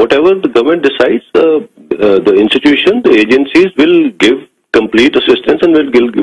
Whatever the government decides, the institution, the agencies will give complete assistance and will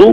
So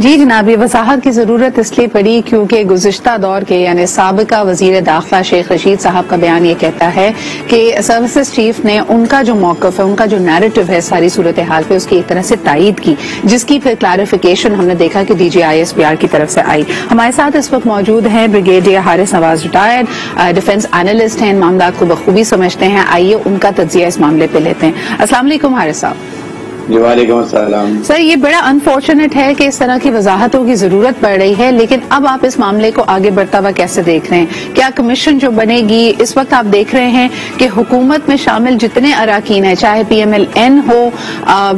جی جناب، یہ وضاحت کی ضرورت اس لیے پڑی کیونکہ گزشتہ دور کے یعنی سابقہ وزیر داخلہ شیخ رشید صاحب کا بیان یہ کہتا ہے کہ سروسز چیف نے ان کا جو موقف ہے، ان کا جو نیریٹو ہے ساری صورتحال پہ، اس کی ایک طرح سے تائید کی، جس کی پھر کلیریفیکیشن ہم نے دیکھا کہ DGISPR کی طرف سے آئی. ہمارے ساتھ اس وقت موجود ہیں بریگیڈیئر حارث نواز، ریٹائرڈ ڈیفنس اینالسٹ ہیں، ان معاملات کو بخوبی سمجھتے ہیں. آئیے ان کا تجزیہ اس معاملے پہ لیتے ہیں. السلام علیکم حارث صاحب. جی وعلیکم السلام. سر، یہ بڑا انفارچونیٹ ہے کہ اس طرح کی وضاحتوں کی ضرورت پڑ رہی ہے، لیکن اب آپ اس معاملے کو آگے بڑھتا ہوا کیسے دیکھ رہے ہیں؟ کیا کمیشن جو بنے گی، اس وقت آپ دیکھ رہے ہیں کہ حکومت میں شامل جتنے اراکین ہیں، چاہے PMLN ہو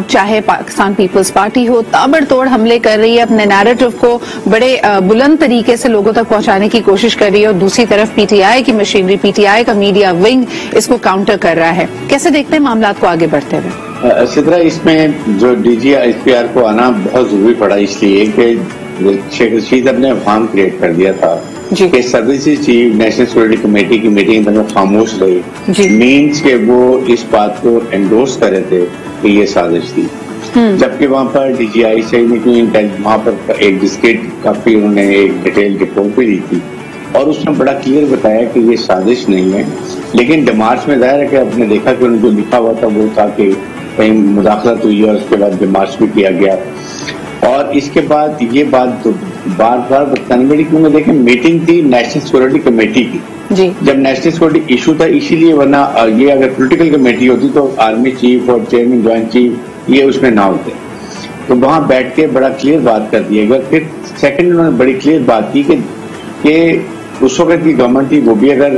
چاہے پاکستان پیپلز پارٹی ہو، تابڑ توڑ حملے کر رہی ہے، اپنے نیریٹو کو بڑے بلند طریقے سے لوگوں تک پہنچانے کی کوشش کر رہی ہے، اور دوسری طرف PTI کی مشینری، PTI کا میڈیا ونگ اس کو کاؤنٹر کر رہا ہے. کیسے دیکھتے ہیں معاملات کو آگے بڑھتے ہوئے؟ سدرا، اس میں جو DGISPR کو آنا بہت ضروری پڑا، اس لیے کہ شیخ رشید نے افہام کریٹ کر دیا تھا کہ services chief national security committee کی میٹنگ میں خاموش رہے، مینس کہ وہ اس بات کو انڈورس کر رہے تھے کہ یہ سازش تھی، جبکہ وہاں پر DGI سے وہاں پر ایک ڈسکٹ کافی انہوں نے ایک ڈیٹیل رپورٹ بھی دی تھی، اور اس میں بڑا کلیئر بتایا کہ یہ سازش نہیں ہے. لیکن ڈیمارچ میں ظاہر ہے کہ آپ نے دیکھا کہ انہوں نے جو لکھا ہوا تھا وہ تھا کہ کہیں مداخلت ہوئی ہے، اس کے بعد ڈیمارچ بھی کیا گیا، اور اس کے بعد یہ بات بار بار بتانے پڑی کہ انہوں نے دیکھیں میٹنگ تھی نیشنل سیکورٹی کمیٹی کی. جب نیشنل سیکورٹی ایشو تھا، اسی لیے، ورنہ یہ اگر پولیٹیکل کمیٹی ہوتی تو آرمی چیف اور چیئرمین جوائنٹ چیف یہ اس میں نہ ہوتے. تو وہاں بیٹھ کے بڑا کلیئر بات کر دیے گا. پھر سیکنڈ انہوں نے بڑی کلیئر بات کی کہ اس وقت کی گورنمنٹ تھی، وہ بھی اگر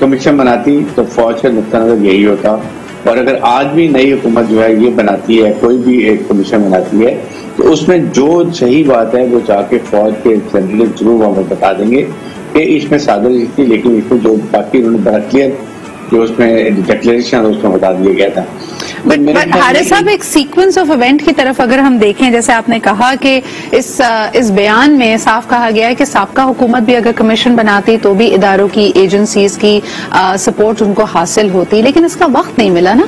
کمیشن بناتی تو فوج کا نقطہ نظر یہی ہوتا، اور اگر آج بھی نئی حکومت جو ہے یہ بناتی ہے، کوئی بھی ایک کمیشن بناتی ہے، تو اس میں جو صحیح بات ہے وہ جا کے فوج کے سینٹرل ضرور ہمیں بتا دیں گے کہ اس میں سازش تھی. لیکن اس میں جو باقی انہوں نے بڑا کلیئر جو اس میں ڈکلیریشن اس میں بتا دیا گیا تھا. حارث صاحب، ایک سیکوینس آف ایونٹ کی طرف اگر ہم دیکھیں، جیسے آپ نے کہا کہ اس بیان میں صاف کہا گیا ہے کہ سابقہ حکومت بھی اگر کمیشن بناتی تو بھی اداروں کی، ایجنسیز کی سپورٹ ان کو حاصل ہوتی، لیکن اس کا وقت نہیں ملا نا.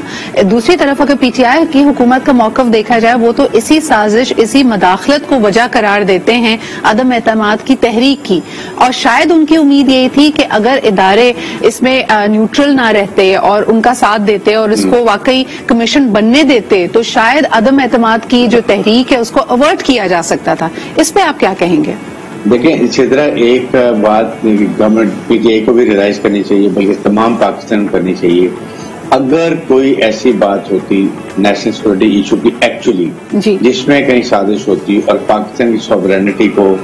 دوسری طرف اگر PTI کی حکومت کا موقف دیکھا جائے، وہ تو اسی سازش، اسی مداخلت کو وجہ قرار دیتے ہیں عدم اعتماد کی تحریک کی، اور شاید ان کی امید یہی تھی کہ اگر ادارے اس میں نیوٹرل نہ رہتے اور ان کا ساتھ دیتے اور اس کو واقعی کمیشن بننے دیتے تو شاید عدم اعتماد کی جو تحریک ہے اس کو اوورٹ کیا جا سکتا تھا. اس پہ آپ کیا کہیں گے؟ دیکھیں، اسی طرح ایک بات گورنمنٹ PTI کو بھی ریلائز کرنی چاہیے، بلکہ تمام پاکستان کو کرنی چاہیے. اگر کوئی ایسی بات ہوتی نیشنل سیکورٹی ایشو کی ایکچولی جس میں کہیں سازش ہوتی اور پاکستان کی سوورینٹی کو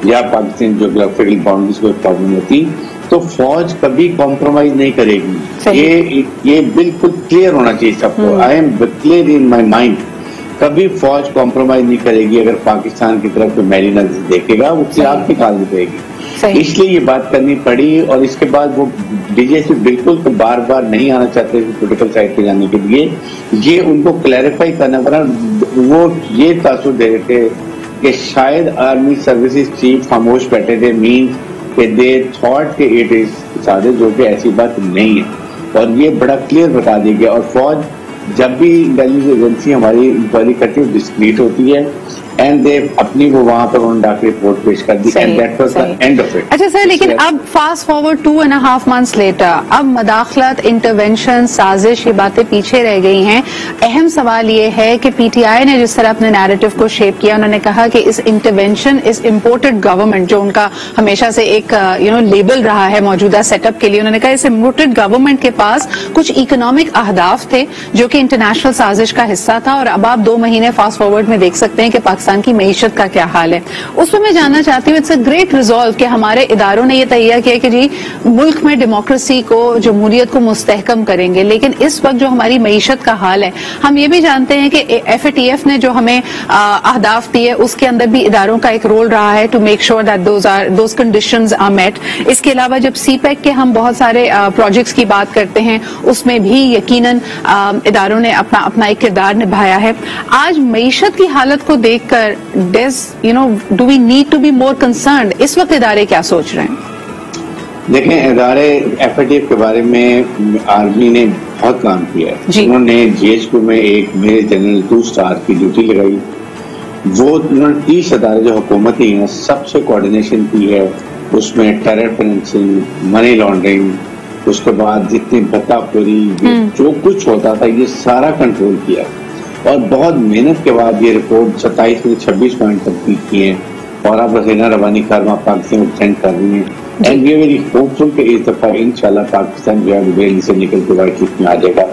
یا پاکستان جغرافیکل باؤنڈریز کو پرابلم ہوتی، تو فوج کبھی کمپرومائز نہیں کرے گی. یہ بالکل کلیئر ہونا چاہیے سب کو. I am clear in my mind, کبھی فوج کمپرومائز نہیں کرے گی. اگر پاکستان کی طرف کوئی میری نظر دیکھے گا وہ آپ کی کال دے گی. اس لیے یہ بات کرنی پڑی، اور اس کے بعد وہ DGISPR بالکل تو بار بار نہیں آنا چاہتے پولیٹیکل سائڈ پہ جانے کے لیے. یہ ان کو کلیریفائی کرنا پڑا. وہ یہ تاثر دے رہے تھے کہ شاید آرمی سروسز چیف خاموش بیٹھے تھے، مین کہ دے تھاٹ کہ اٹ از سازش، جو کہ ایسی بات نہیں ہے. اور یہ بڑا کلیئر بتا دیا گیا. اور فوج جب بھی انٹیلیجنس ایجنسی ہماری انکوائری کرتی ہے ڈسکریٹ ہوتی ہے، اینڈ دے اپنی وہ وہاں پر انہوں نے ڈاک رپورٹ پیش کر دی، and that was the end of it. اچھا سر، لیکن اب فاسٹ فارورڈ 2.5 months لیٹر، اب مداخلت، انٹرونشن، سازش، یہ باتیں پیچھے رہ گئی ہیں. اہم سوال یہ ہے کہ PTI نے جس طرح اپنے نیریٹو کو شیپ کیا، انہوں نے کہا کہ اس انٹرونشن اس امپورٹڈ گورنمنٹ، جو ان کا ہمیشہ سے ایک لیبل رہا ہے موجودہ سیٹ اپ کے لیے، انہوں نے کہا اس امپورٹڈ گورنمنٹ کے پاس کچھ اکنامک اہداف تھے جو کہ انٹرنیشنل سازش کا حصہ تھا. اور اب آپ 2 مہینے فاسٹ فارورڈ میں دیکھ سکتے ہیں کہ پاکستان کی معیشت کا کیا حال ہے. اس میں جاننا چاہتی ہوں، اٹس اے گریٹ ریزالو کہ ہمارے اداروں نے یہ تیار کیا کہ جی ملک میں ڈیموکریسی کو، جمہوریت کو مستحکم کریں گے، لیکن اس وقت جو ہماری معیشت کا حال ہے، ہم یہ بھی جانتے ہیں کہ FATF نے جو ہمیں اہداف دیے اس کے اندر بھی اداروں کا ایک رول رہا ہے to make sure that those conditions are met. اس کے علاوہ جب CPEC کے ہم بہت سارے پروجیکٹس کی بات کرتے ہیں، اس میں بھی یقیناً اداروں نے اپنا ایک کردار نبھایا ہے. آج معیشت کی حالت کو دیکھ کر do we need to be more concerned؟ اس وقت ادارے کیا سوچ رہے ہیں؟ دیکھیں، ادارے FATF کے بارے میں آرمی نے بہت کام کیا ہے. انہوں نے GHQ میں ایک میجر جنرل 2 star کی ڈیوٹی لگائی، وہ 30 ادارے جو حکومتی ہیں سب سے کوارڈینیشن کی ہے، اس میں ٹیرر فائنینسنگ، منی لانڈرنگ، اس کے بعد جتنی بھتا خوری جو کچھ ہوتا تھا یہ سارا کنٹرول کیا، اور بہت محنت کے بعد یہ رپورٹ 27 میں 26 پوائنٹ تک کی ہیں، اور اب حسینہ روانی خارمہ پاکستان میں پریزنٹ کر رہی ہیں، and we are very hopeful کہ اس دفعہ انشاءاللہ پاکستان جو ہے ریلی سے نکل کے وائٹ لسٹ میں آ جائے گا،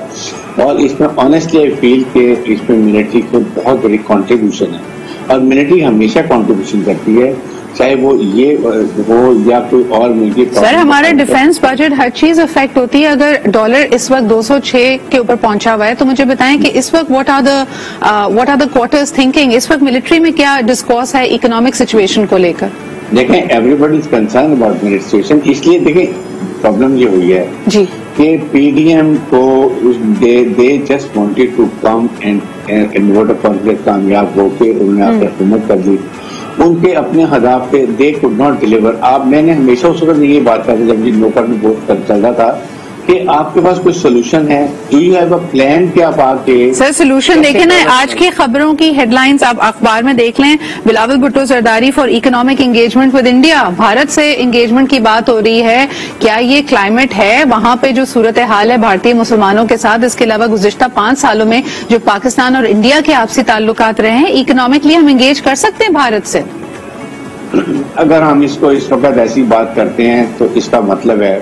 اور اس میں آنیسٹلی آئی فیل کہ اس میں ملٹری کو بہت بڑی کنٹریبیوشن ہے، اور ملٹری ہمیشہ کنٹریبیوشن کرتی ہے، چاہے وہ یہ ہو یا کوئی اور ملکی۔ سر ہمارا ڈیفینس بجٹ ہر چیز افیکٹ ہوتی ہے، اگر ڈالر اس وقت 206 کے اوپر پہنچا ہوا ہے تو مجھے بتائیں کہ اس وقت what are the quarters thinking, اس وقت ملٹری میں کیا ڈسکورس ہے اکنامک سچویشن کو لے کر؟ دیکھیں everybody is concern about situation, اس لیے دیکھیں پرابلم یہ ہوئی ہے جی کہ پی ڈی ایم کو دے just wanted to come and vote of confidence کامیاب ہو کے انہوں نے آپ حکومت کر دی، ان کے اپنے اہداف پہ دے کوڈ ناٹ ڈیلیور۔ آپ میں نے ہمیشہ اس وقت یہ بات کرتا جب یہ نوکر میں ووٹ چل رہا تھا کہ آپ کے پاس کوئی سولوشن ہے، do you have a plan کہ آپ آ کے سر سولوشن دیکھیں نا، آج کی خبروں کی ہیڈ لائنز آپ اخبار میں دیکھ لیں، Bilawal Bhutto Zardari for economic engagement with India, Bharat سے انگیجمنٹ کی بات ہو رہی ہے، کیا یہ کلائمیٹ ہے وہاں پہ جو صورتحال ہے بھارتی مسلمانوں کے ساتھ، اس کے علاوہ گزشتہ 5 سالوں میں جو پاکستان اور انڈیا کے آپسی تعلقات رہے ہیں، اکنامکلی ہم انگیج کر سکتے ہیں بھارت سے؟ اگر ہم اس کو اس وقت ایسی بات کرتے ہیں تو اس کا مطلب ہے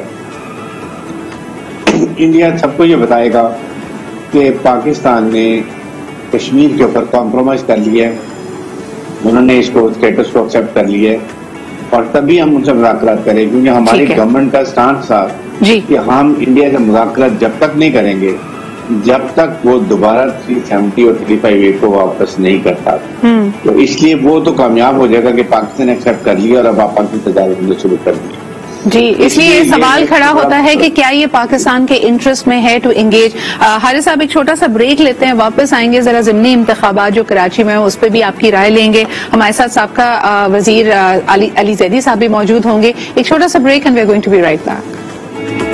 انڈیا سب کو یہ بتائے گا کہ پاکستان نے کشمیر کے اوپر کمپرومائز کر لیا ہے، انہوں نے اس کو اسٹیٹس کو ایکسیپٹ کر لیا ہے، اور تبھی ہم ان سے مذاکرات کریں، کیونکہ ہماری گورنمنٹ کا اسٹانس تھا کہ ہم انڈیا سے مذاکرات جب تک نہیں کریں گے جب تک وہ دوبارہ 370 اور 358 کو واپس نہیں کرتا، تو اس لیے وہ تو کامیاب ہو جائے گا کہ پاکستان نے ایکسیپٹ کر لیا اور اب آپ کی تجارت شروع کر دی۔ جی اس لیے یہ سوال کھڑا ہوتا ہے کہ کیا یہ پاکستان کے انٹرسٹ میں ہے ٹو انگیج؟ حارث صاحب ایک چھوٹا سا بریک لیتے ہیں، واپس آئیں گے، ذرا ضمنی انتخابات جو کراچی میں اس پہ بھی آپ کی رائے لیں گے، ہمارے ساتھ سابقہ وزیر علی زیدی صاحب بھی موجود ہوں گے، ایک چھوٹا سا break and we are going to be right back.